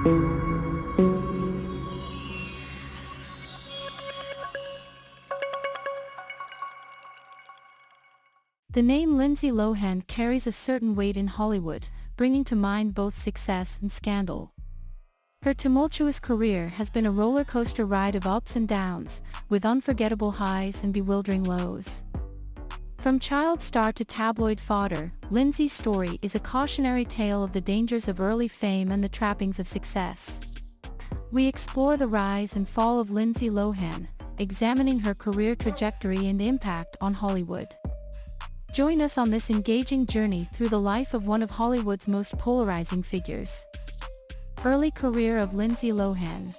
The name Lindsay Lohan carries a certain weight in Hollywood, bringing to mind both success and scandal. Her tumultuous career has been a roller coaster ride of ups and downs, with unforgettable highs and bewildering lows. From child star to tabloid fodder, Lindsay's story is a cautionary tale of the dangers of early fame and the trappings of success. We explore the rise and fall of Lindsay Lohan, examining her career trajectory and impact on Hollywood. Join us on this engaging journey through the life of one of Hollywood's most polarizing figures. Early career of Lindsay Lohan.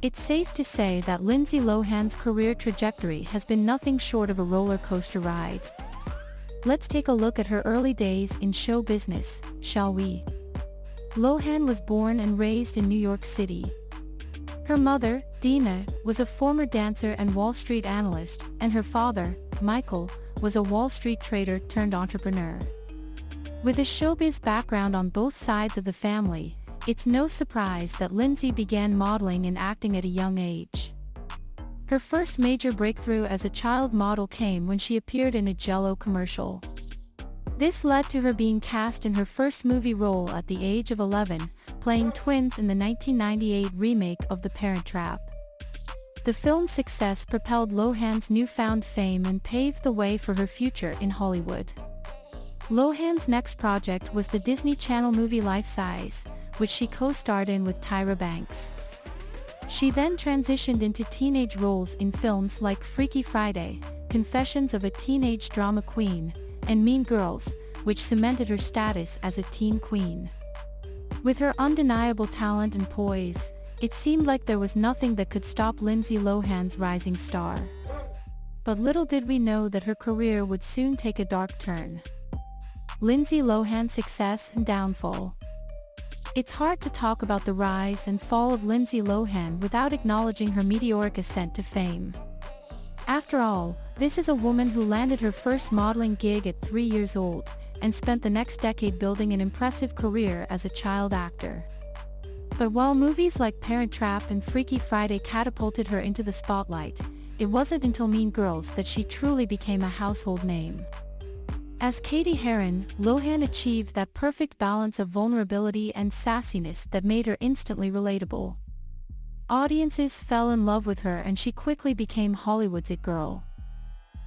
It's safe to say that Lindsay Lohan's career trajectory has been nothing short of a roller coaster ride. Let's take a look at her early days in show business, shall we? Lohan was born and raised in New York City. Her mother, Dina, was a former dancer and Wall Street analyst, and her father, Michael, was a Wall Street trader turned entrepreneur. With a showbiz background on both sides of the family, it's no surprise that Lindsay began modeling and acting at a young age. Her first major breakthrough as a child model came when she appeared in a Jell-O commercial. This led to her being cast in her first movie role at the age of 11, playing twins in the 1998 remake of The Parent Trap. The film's success propelled Lohan's newfound fame and paved the way for her future in Hollywood. Lohan's next project was the Disney Channel movie Life Size, which she co-starred in with Tyra Banks. She then transitioned into teenage roles in films like Freaky Friday, Confessions of a Teenage Drama Queen, and Mean Girls, which cemented her status as a teen queen. With her undeniable talent and poise, it seemed like there was nothing that could stop Lindsay Lohan's rising star. But little did we know that her career would soon take a dark turn. Lindsay Lohan's success and downfall. It's hard to talk about the rise and fall of Lindsay Lohan without acknowledging her meteoric ascent to fame. After all, this is a woman who landed her first modeling gig at 3 years old, and spent the next decade building an impressive career as a child actor. But while movies like Parent Trap and Freaky Friday catapulted her into the spotlight, it wasn't until Mean Girls that she truly became a household name. As Katie Heron, Lohan achieved that perfect balance of vulnerability and sassiness that made her instantly relatable. Audiences fell in love with her and she quickly became Hollywood's it girl.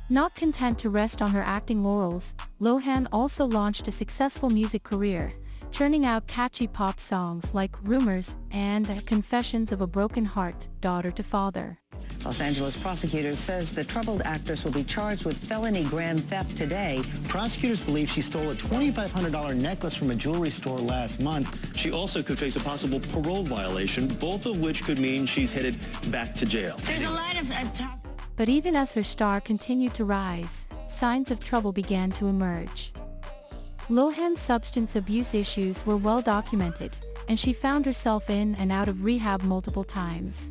Not content to rest on her acting laurels, Lohan also launched a successful music career, churning out catchy pop songs like Rumors and Confessions of a Broken Heart, Daughter to Father. Los Angeles prosecutors says the troubled actress will be charged with felony grand theft today. Prosecutors believe she stole a $2,500 necklace from a jewelry store last month. She also could face a possible parole violation, both of which could mean she's headed back to jail. There's a lot of But even as her star continued to rise, signs of trouble began to emerge. Lohan's substance abuse issues were well documented, and she found herself in and out of rehab multiple times.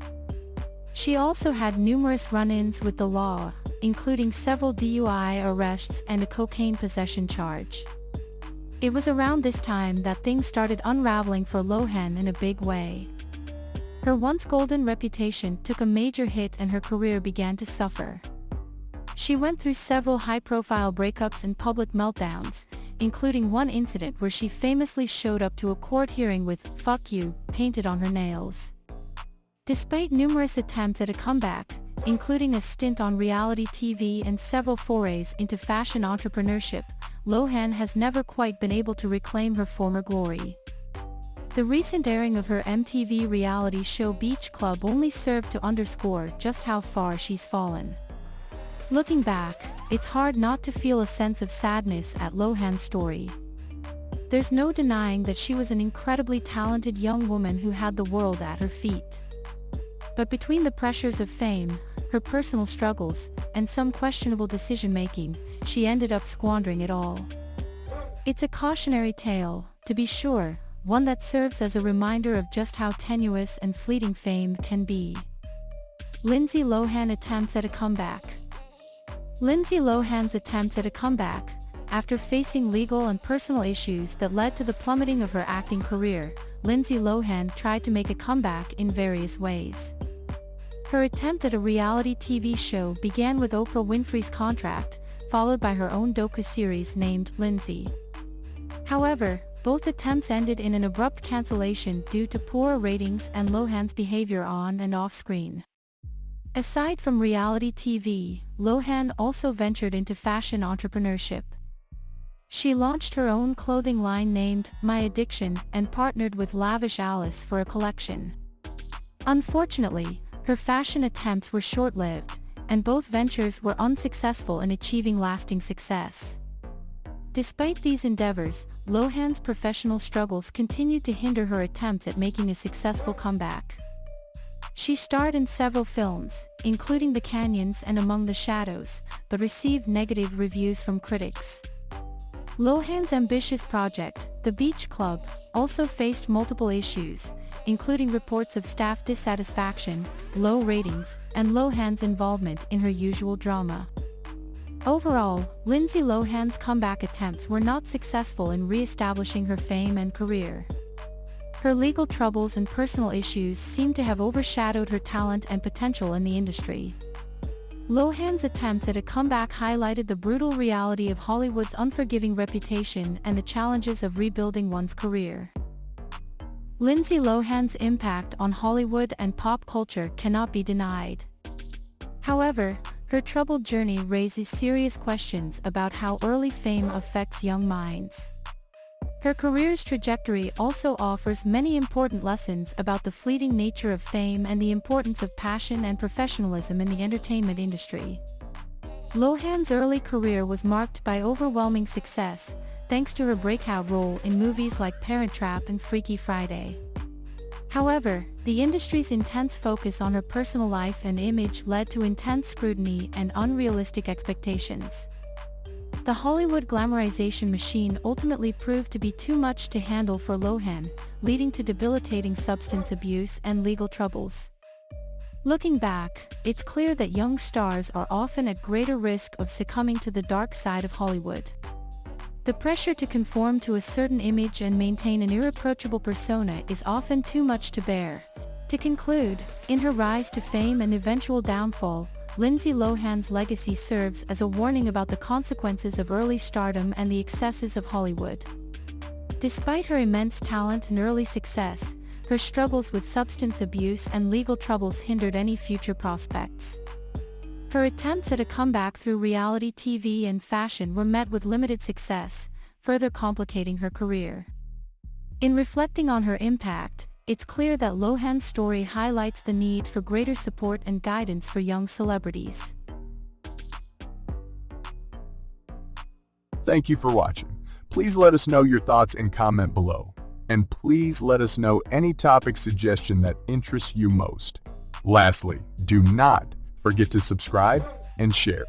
She also had numerous run-ins with the law, including several DUI arrests and a cocaine possession charge. It was around this time that things started unraveling for Lohan in a big way. Her once golden reputation took a major hit and her career began to suffer. She went through several high-profile breakups and public meltdowns, including one incident where she famously showed up to a court hearing with "fuck you" painted on her nails. Despite numerous attempts at a comeback, including a stint on reality TV and several forays into fashion entrepreneurship, Lohan has never quite been able to reclaim her former glory. The recent airing of her MTV reality show Beach Club only served to underscore just how far she's fallen. Looking back, it's hard not to feel a sense of sadness at Lohan's story. There's no denying that she was an incredibly talented young woman who had the world at her feet. But between the pressures of fame, her personal struggles, and some questionable decision-making, she ended up squandering it all. It's a cautionary tale, to be sure, one that serves as a reminder of just how tenuous and fleeting fame can be. Lindsay Lohan attempts at a comeback. Lindsay Lohan's attempts at a comeback, after facing legal and personal issues that led to the plummeting of her acting career, Lindsay Lohan tried to make a comeback in various ways. Her attempt at a reality TV show began with Oprah Winfrey's contract, followed by her own docu-series named Lindsay. However, both attempts ended in an abrupt cancellation due to poor ratings and Lohan's behavior on and off-screen. Aside from reality TV, Lohan also ventured into fashion entrepreneurship. She launched her own clothing line named My Addiction and partnered with Lavish Alice for a collection. Unfortunately, her fashion attempts were short-lived, and both ventures were unsuccessful in achieving lasting success. Despite these endeavors, Lohan's professional struggles continued to hinder her attempts at making a successful comeback. She starred in several films, including The Canyons and Among the Shadows, but received negative reviews from critics. Lohan's ambitious project, The Beach Club, also faced multiple issues, including reports of staff dissatisfaction, low ratings, and Lohan's involvement in her usual drama. Overall, Lindsay Lohan's comeback attempts were not successful in re-establishing her fame and career. Her legal troubles and personal issues seem to have overshadowed her talent and potential in the industry. Lohan's attempts at a comeback highlighted the brutal reality of Hollywood's unforgiving reputation and the challenges of rebuilding one's career. Lindsay Lohan's impact on Hollywood and pop culture cannot be denied. However, her troubled journey raises serious questions about how early fame affects young minds. Her career's trajectory also offers many important lessons about the fleeting nature of fame and the importance of passion and professionalism in the entertainment industry. Lohan's early career was marked by overwhelming success, thanks to her breakout role in movies like Parent Trap and Freaky Friday. However, the industry's intense focus on her personal life and image led to intense scrutiny and unrealistic expectations. The Hollywood glamorization machine ultimately proved to be too much to handle for Lohan, leading to debilitating substance abuse and legal troubles. Looking back, it's clear that young stars are often at greater risk of succumbing to the dark side of Hollywood. The pressure to conform to a certain image and maintain an irreproachable persona is often too much to bear. To conclude, in her rise to fame and eventual downfall, Lindsay Lohan's legacy serves as a warning about the consequences of early stardom and the excesses of Hollywood. Despite her immense talent and early success, her struggles with substance abuse and legal troubles hindered any future prospects. Her attempts at a comeback through reality TV and fashion were met with limited success, further complicating her career. In reflecting on her impact, it's clear that Lohan's story highlights the need for greater support and guidance for young celebrities. Thank you for watching. Please let us know your thoughts and comment below. And please let us know any topic suggestion that interests you most. Lastly, do not forget to subscribe and share.